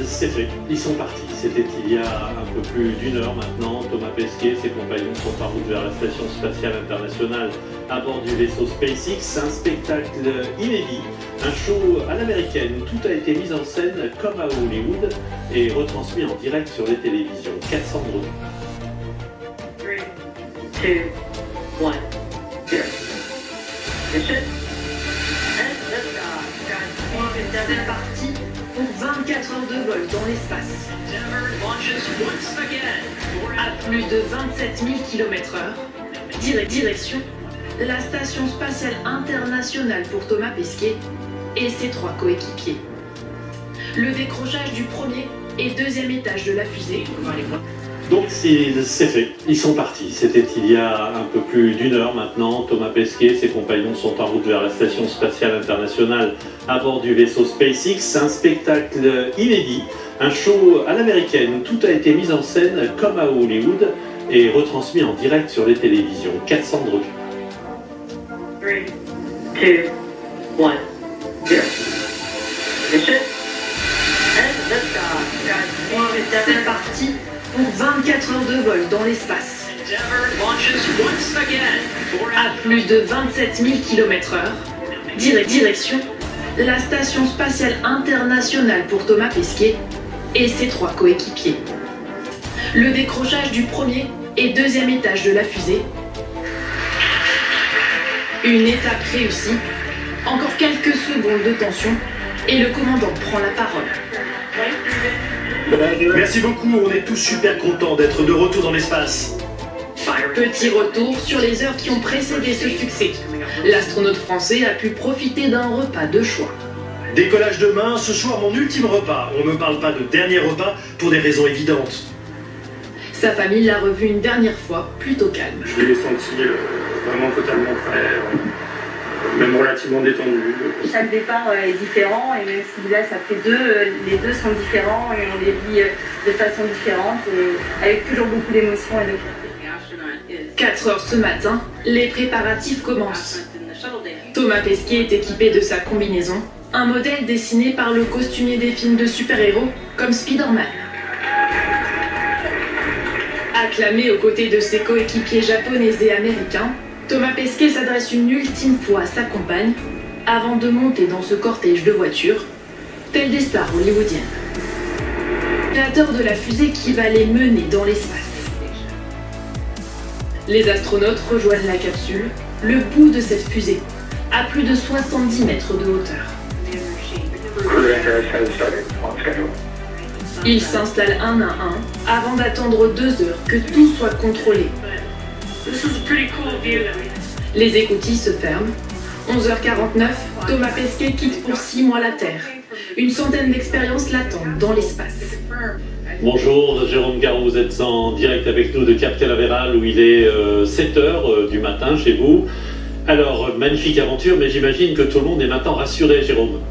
c'est fait, ils sont partis. C'était il y a un peu plus d'une heure maintenant. Thomas Pesquet et ses compagnons sont en route vers la Station Spatiale Internationale à bord du vaisseau SpaceX. Un spectacle inédit, un show à l'américaine où tout a été mis en scène comme à Hollywood et retransmis en direct sur les télévisions. Cassandre. 3, 2, 1, 0. Mission. C'est parti pour 24 heures de vol dans l'espace. À plus de 27 000 km/h. Direction la Station Spatiale Internationale pour Thomas Pesquet et ses 3 coéquipiers. Le décrochage du premier et deuxième étage de la fusée. Donc c'est fait, ils sont partis. C'était il y a un peu plus d'une heure maintenant. Thomas Pesquet et ses compagnons sont en route vers la Station Spatiale Internationale à bord du vaisseau SpaceX. Un spectacle inédit, un show à l'américaine où tout a été mis en scène comme à Hollywood et retransmis en direct sur les télévisions. Cassandre. 3, 2, 1, 0. Mission. C'est parti pour 24 heures de vol dans l'espace. À plus de 27 000 km/h. Direction la Station Spatiale Internationale pour Thomas Pesquet et ses 3 coéquipiers. Le décrochage du premier et deuxième étage de la fusée. Une étape réussie. Encore quelques secondes de tension et le commandant prend la parole. Merci beaucoup, on est tous super contents d'être de retour dans l'espace. Petit retour sur les heures qui ont précédé ce succès. L'astronaute français a pu profiter d'un repas de choix. Décollage demain, ce soir mon ultime repas. On ne me parle pas de dernier repas pour des raisons évidentes. Sa famille l'a revu une dernière fois, plutôt calme. Je l'ai senti vraiment totalement prêt, même relativement détendu. Chaque départ est différent et même si là ça fait 2, les 2 sont différents et on les vit de façon différente et avec toujours beaucoup d'émotions et de fierté. 4 heures ce matin, les préparatifs commencent. Thomas Pesquet est équipé de sa combinaison, un modèle dessiné par le costumier des films de super-héros comme Spider-Man. Acclamé aux côtés de ses coéquipiers japonais et américains, Thomas Pesquet s'adresse une ultime fois à sa compagne avant de monter dans ce cortège de voitures, tel des stars hollywoodiennes. Créateur de la fusée qui va les mener dans l'espace. Les astronautes rejoignent la capsule, le bout de cette fusée, à plus de 70 mètres de hauteur. Ils s'installent un à un avant d'attendre 2 heures que tout soit contrôlé. Les écoutilles se ferment. 11h49, Thomas Pesquet quitte pour 6 mois la Terre. Une centaine d'expériences l'attendent dans l'espace. Bonjour, Jérôme Garou, vous êtes en direct avec nous de Cap Canaveral où il est 7h du matin chez vous. Alors, magnifique aventure, mais j'imagine que tout le monde est maintenant rassuré, Jérôme.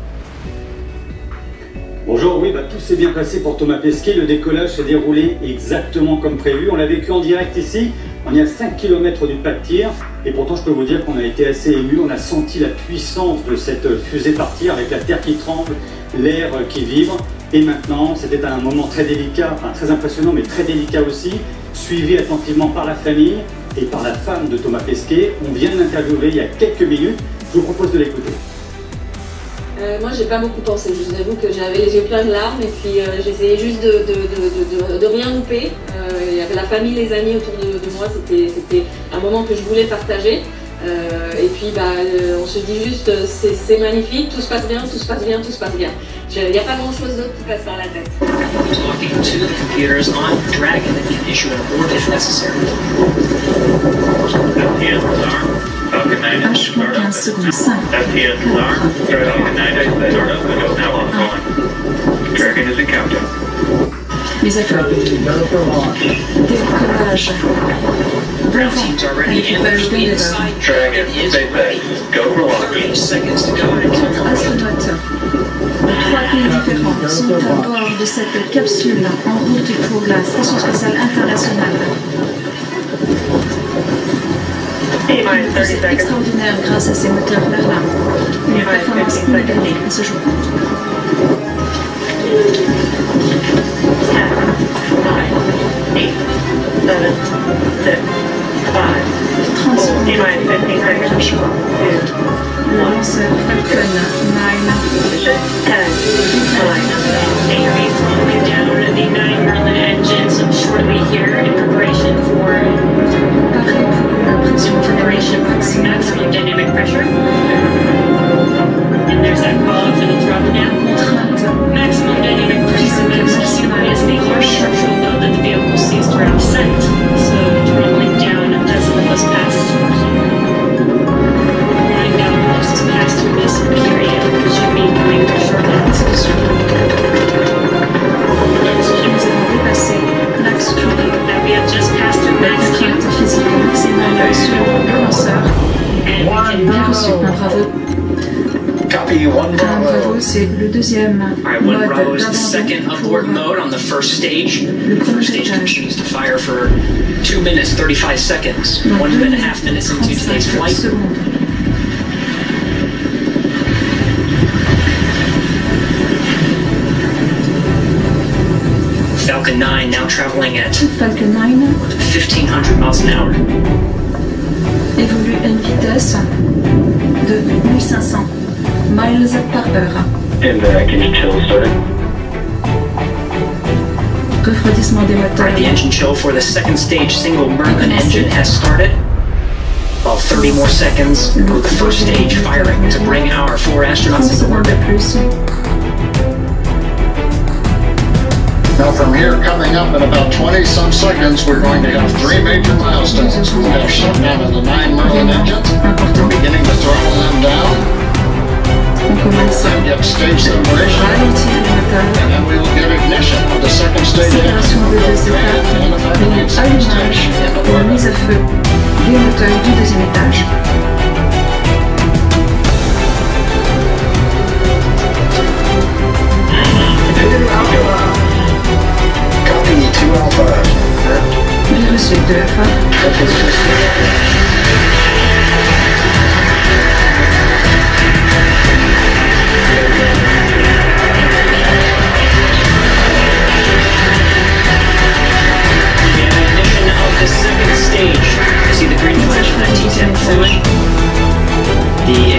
Bonjour, oui, tout s'est bien passé pour Thomas Pesquet. Le décollage s'est déroulé exactement comme prévu. On l'a vécu en direct ici. On est à 5 km du pas de tir. Et pourtant, je peux vous dire qu'on a été assez ému. On a senti la puissance de cette fusée partir avec la terre qui tremble, l'air qui vibre. Et maintenant, c'était un moment très délicat, enfin très impressionnant, mais très délicat aussi, suivi attentivement par la famille et par la femme de Thomas Pesquet. On vient de l'interviewer il y a quelques minutes. Je vous propose de l'écouter. Moi j'ai pas beaucoup pensé, je vous avoue que j'avais les yeux pleins de larmes et puis j'essayais juste de rien louper. Il y avait la famille, les amis autour de moi, c'était un moment que je voulais partager. Et puis on se dit juste c'est magnifique, tout se passe bien, tout se passe bien, tout se passe bien. Il n'y a pas grand chose d'autre qui passe par la tête. Talking to the computers on Dragon that can issue an abort if necessary. Falcon 9 start up. FTS alarm. Falcon 9 start up and go now ongoing. Dragon is in countdown. Mise à feu. Décollage. Ground teams are ready and there's the inside Dragon is SpaceX. ready. Go for launch. 30 seconds to go. 4 astronautes de 3 pays différents sont à bord de cette capsule en route pour la Station Spatiale Internationale. C'est extraordinaire grâce à ces moteurs Merlin. Une performance inégalée à ce jour. 7, 6, 5, 4, 15 seconds, 2, Le lanceur Falcon 9. 10, 9, Navy slowing down the 9 Merlin engines shortly here in preparation for maximum dynamic pressure. And there's that call out for the throttle now. Maximum dynamic pressure is the harsh structural load that the vehicle sees throughout descent. So throttling down as the was passed. Throttling down close to pass through this period, which should be coming shortly. Nous avons dépassé l'axe Q. That we have just passed through La max Q. contrainte physique maximale sur le lanceur. Bien reçu, un bravo. Copy, one Un Bravo. bravo, c'est le deuxième Alright, one mode Bravo is the second d'abandon pour upward mode on the first stage. le premier First stage étage. continues to fire for 2 minutes 35 seconds. Donc 1.5 minutes into today's 35 flight. secondes. Falcon 9 now traveling at Falcon 9 1,500 miles an hour. évolue à une vitesse de 1500 miles par heure. And engine chill started. Refroidissement des moteurs. Alright, the engine chill for the second stage single Merlin engine has started. About 30 more seconds for the first stage firing to bring our 4 astronauts 30 into secondes de orbit. plus. Now from here, coming up in about 20-some seconds, we're going to have 3 major milestones. We'll have shutdown of the 9 Merlin engines. We're beginning to throttle them down. On commence Then get stage separation. ralentir les moteurs. And then we will get ignition of the second stage Séparation de deux engine. étapes. And the final Et second stage allumage in the et orbit. mise à feu des moteurs du deuxième étage. Copy, 2 Alpha. Bien reçu, 2 Alpha. Ignition of the second stage. See the green flash from that T10 fluid? The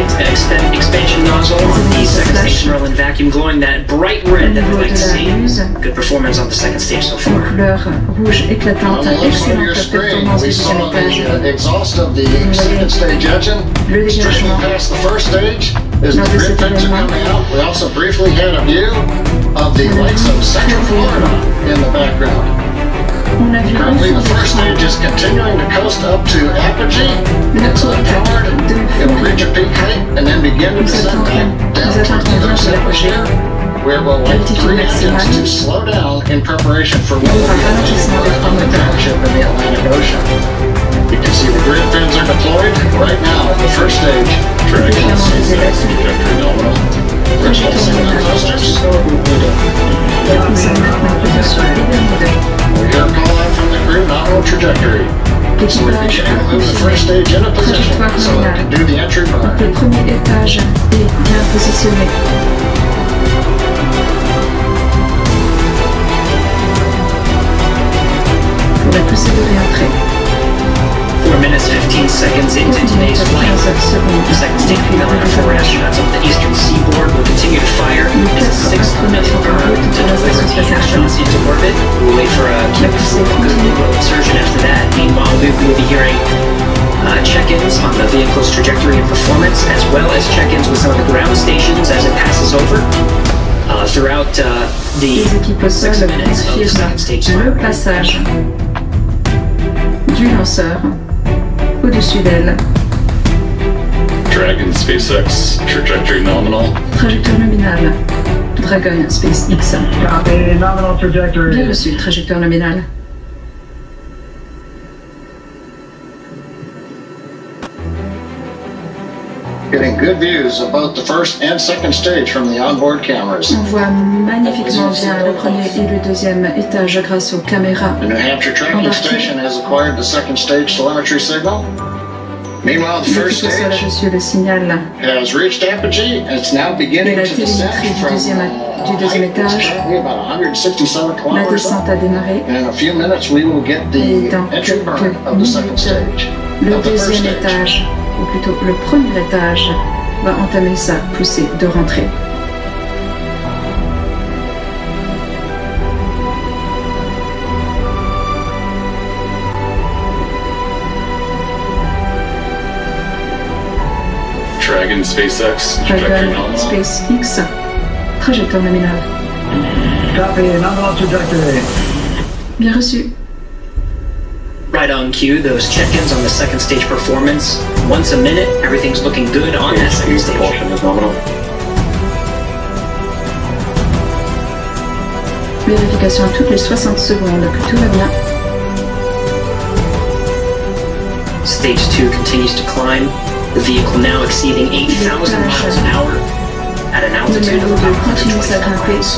expansion nozzle on the second stage Merlin vacuum glowing that bright Au red that we niveau like de to la see. ruse, Good performance on the second stage so en far. couleur rouge On éclatante, the left side of your excellente screen, performance we du deuxième saw étage. the exhaust of the second stage engine. Le Straight dégagement. past the first stage as the Lors de grid cet fins are événement. coming out. We also briefly had a view of the lights of Central Florida in the background. On a vu Currently, enfin the first stage is continuing to coast up to apogee. It's powered. It will reach a peak height and then begin to descend back down towards the other atmosphere, where we'll light 3 engines to slow down in preparation for what will be a township in the Atlantic Ocean. You can see the grid fins are deployed right now in the first stage. Légèrement désélax. We're pulsing the thrusters. Nous sommes maintenant plutôt sur la ligne We hear a call out from the crew, nominal trajectory. So we're L'équipage beginning a to move the first confirmé stage into position trajectoire so it can nominale. do the entry Donc burn. le premier étage est bien positionné. Pour la poussée de réentrée. 4 minutes 15 seconds into 4 today's minutes flight. 15 secondes. The second stage Merlin and 4 astronauts up the eastern seaboard will continue to fire as the 6th minute burn to deliver the astronauts into orbit. We'll wait for a good little insertion after that. Meanwhile, we will be hearing check-ins on the vehicle's trajectory and performance, as well as check-ins with some of the ground stations as it passes over. Throughout the Les équipes au sol 6 minutes of the second confirment stage le fire. passage du lanceur au-dessus d'elle. Dragon SpaceX trajectory nominal. Trajectoire nominale. Dragon SpaceX. Nominal trajectory. Bien reçu, trajectoire nominale. Getting good views of both the first and second stage from the onboard cameras. On voit magnifiquement bien le premier et le deuxième étage grâce aux caméras. The New Hampshire tracking Embarqué. station has acquired the second stage telemetry signal. Meanwhile, the first L'équipe au sol a stage reçu le signal has reached apogee and it's now de beginning la to descend télémétrie du from deuxième du deuxième étage. La descente a démarré. Et dans quelques minutes, le deuxième étage, ou plutôt le premier étage, va entamer sa poussée de rentrée. Dragon SpaceX, Dragon SpaceX, trajectoire nominale. Copy, nominal trajectory. Bien reçu. Right on cue, those check-ins on the second stage performance. Once a minute, everything's looking good on that second stage. Vérification toutes les 60 secondes que tout va bien. Stage 2 continues to climb. The vehicle now exceeding 8,000 miles an hour at an altitude of about 125 miles.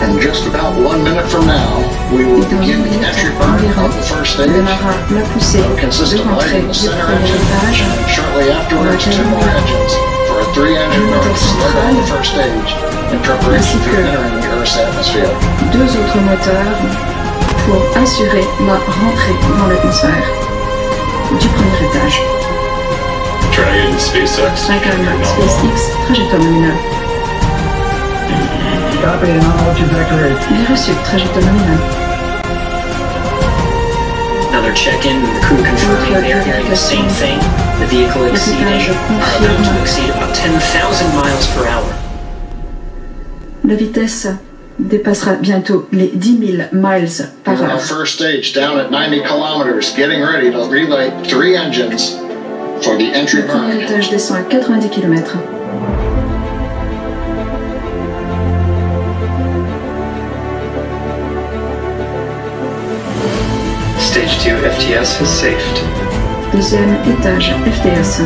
And just about 1 minute from now, we will begin the entry burn of the first stage. La poussée de rentrée du premier étage. Shortly afterwards, 2 more engines for a 3-engine burn on the first stage in preparation for entering the Earth's atmosphere. 2 autres moteurs pour assurer la rentrée dans l'atmosphère du premier étage. Dragon SpaceX, Dragon SpaceX, trajectoire nominale. Copy, nominal trajectory. Bien reçu, trajectoire nominale. Another check-in, the crew confirming they're hearing the same thing. The vehicle exceeding, about to exceed about 10,000 miles per hour. La vitesse dépassera bientôt les 10 000 miles par Our heure. first stage down at 90 kilometers, getting ready to relay 3 engines for the entry Le premier burn. étage descend à 90 km. Stage 2 FTS has saved. Deuxième étage, FTS.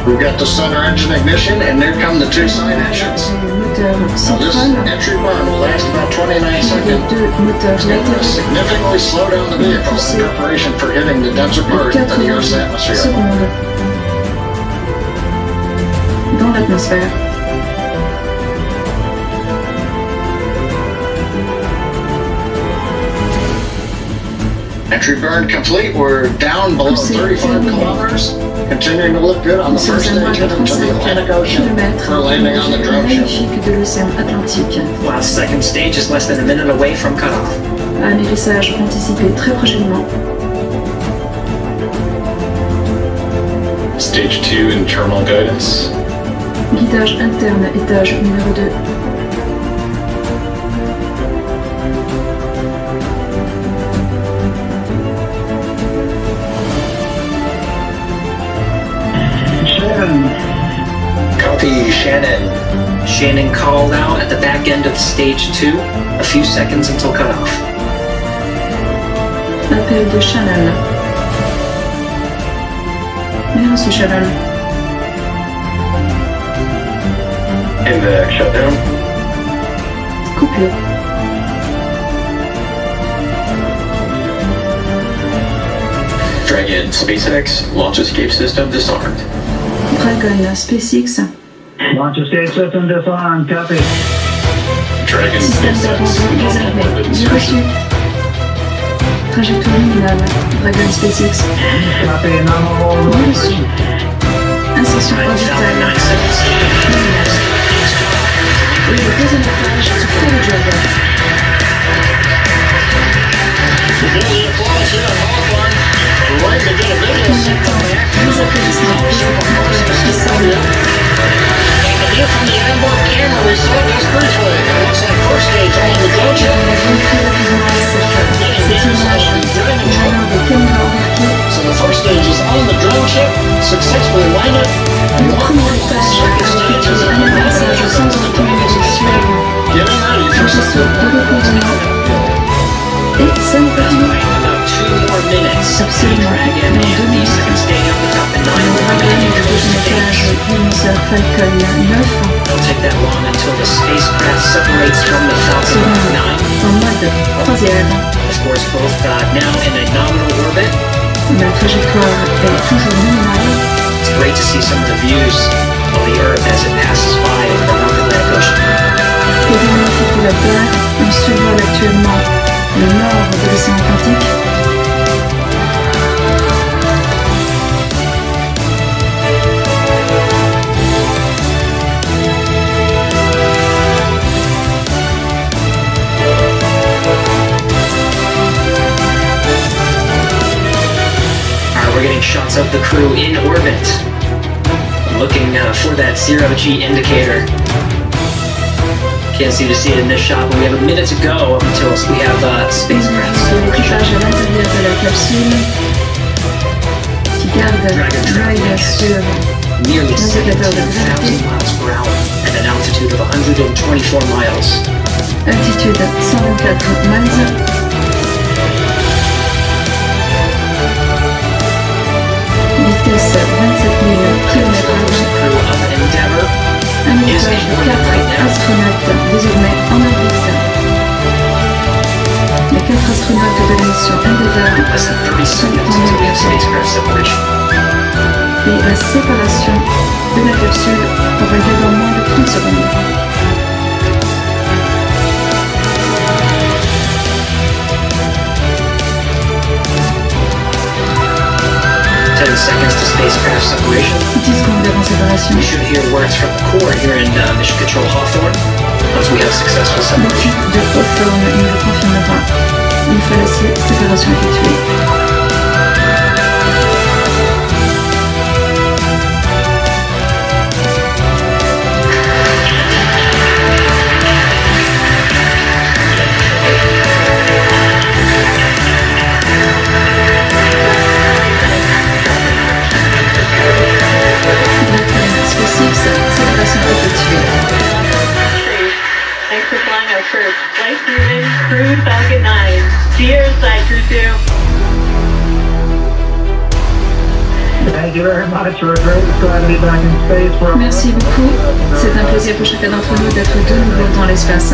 We've got the center engine ignition, and there come the 2 side engines. Moteur Now this central. entry burn will last about 29 Les seconds. 2 moteurs It's going to latéraux. significantly slow down the vehicle in preparation for hitting the denser part of the Earth's 80 atmosphere. secondes dans l'atmosphère. Entry burn complete. We're down below 35 kilometers. Continuing to look good on the Nous first sommes à stage into the Atlantic 35 Ocean km for landing on the drone ship. magnifique de l'océan Atlantique. While second stage is less than a minute away from cutoff. Un atterrissage anticipé très prochainement. Stage 2 internal guidance. Guidage interne, étage numéro 2. Copy, Shannon. Shannon called out at the back end of stage 2, a few seconds until cutoff. Appel de Shannon. Bien reçu, Shannon. MVAC shutdown. Coupure. Dragon SpaceX launch escape system disarmed. Dragon SpaceX. Launch escape system disarmed. Copy. Dragon Système SpaceX, d'abandon normal désarmé. orbit Bien insertion. reçu. Trajectoire nominale. Dragon SpaceX. Copy, nominal Bien rotation. reçu. Insertion orbitale. 9 seconds. Et le deuxième étage se fait le job. Les applaudissements. Qui semble. From the onboard camera, we saw this briefly. It looks like first stage on the drone ship. Cette image émanant des caméras embarquées. So the first stage is on the drone ship, successfully landed. Le premier étage effectue un atterrissage sans automatisation. Getting ready for Je suis de recouvrement. Et ça nous permet About 2 more minutes. absolument Dragon dans 2 and the minutes. second stage up the top in 9 Le Dragon et le deuxième étage du lanceur Falcon 9 Don't take that long until the spacecraft separates from the Falcon seront 9. en mode croisière. Of course, both now in a nominal orbit. La trajectoire est toujours minimale. It's great to see some of the views of the Earth as it passes of the crew in orbit. Looking for that zero-G indicator. Can't seem to see it in this shot, but we have a minute to go up until we have spacecraft l'équipage à l'intérieur de la capsule qui garde l'œil sur nearly l'indicateur de 17,000 gravité, miles per hour at an altitude of 124 miles. altitude 124 miles, vitesse 27 000 km/h. Crew of Endeavour Un équipage de 4 astronautes désormais en orbite. Les 4 astronautes de la mission Endeavour less than 30 sont seconds en until we have orbite spacecraft separation. et la séparation de la capsule aura lieu dans moins de 30 secondes. 10 seconds to spacecraft separation. 10 secondes avant séparation. We should hear words from the core here in Mission Control Hawthorne once we have successful separation. L'équipe de Hawthorne nous le confirmera une fois la séparation effectuée. Séparation effectuée. Thanks for flying our first flight human Crew Falcon 9. Cheers, Side Crew 2. Thank you very much. We're great. It's glad to be back in space for Merci beaucoup. C'est un plaisir pour chacun d'entre nous d'être de nouveau dans l'espace.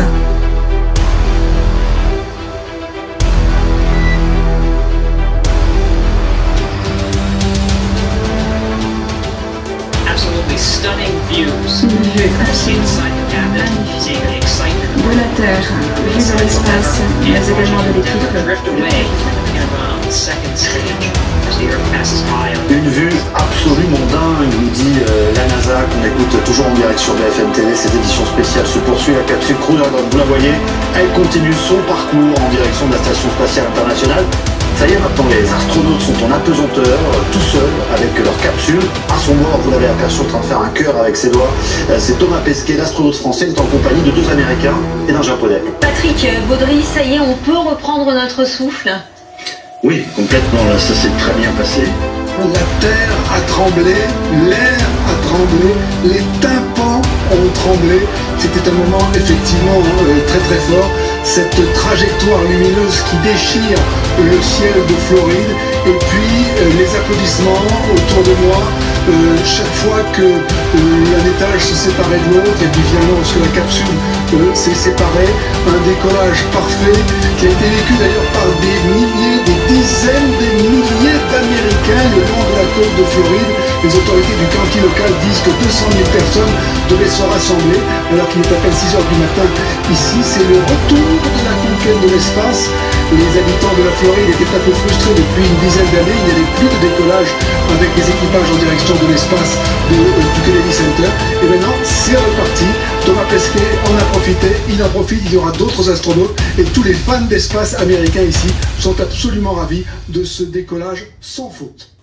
Absolutely stunning views. Une vue absolument Inside the cabin, seeing the excitement de la Terre, vue de l'espace, mais également de l'équipe. drift away in the second stage as the Earth passes by. Une vue absolument dingue, nous dit la NASA, qu'on écoute toujours en direct sur BFM TV. Cette édition spéciale se poursuit. La capsule Crew Dragon, vous la voyez, elle continue son parcours en direction de la Station Spatiale Internationale. Ça y est, maintenant les astronautes sont en apesanteur, tout seuls, avec leur capsule. À son bord, vous l'avez aperçu en train de faire un cœur avec ses doigts. C'est Thomas Pesquet, l'astronaute français, il est en compagnie de 2 Américains et d'un Japonais. Patrick Baudry, ça y est, on peut reprendre notre souffle. Oui, complètement, là, ça s'est très bien passé. La terre a tremblé, l'air a tremblé, les tympans ont tremblé. C'était un moment effectivement très très fort. Cette trajectoire lumineuse qui déchire le ciel de Floride et puis les applaudissements autour de moi chaque fois que un étage se séparait de l'autre et puis finalement lorsque la capsule s'est séparée, un décollage parfait qui a été vécu d'ailleurs par des milliers, des dizaines de milliers d'Américains le long de la côte de Floride. Les autorités du county local disent que 200 000 personnes devaient se rassembler alors qu'il est à peine 6 heures du matin. Ici, c'est le retour de la conquête de l'espace. Les habitants de la Floride étaient un peu frustrés depuis une dizaine d'années. Il n'y avait plus de décollage avec les équipages en direction de l'espace du Kennedy Center. Et maintenant, c'est reparti. Thomas Pesquet en a profité, il en profite, il y aura d'autres astronautes. Et tous les fans d'espace américains ici sont absolument ravis de ce décollage sans faute.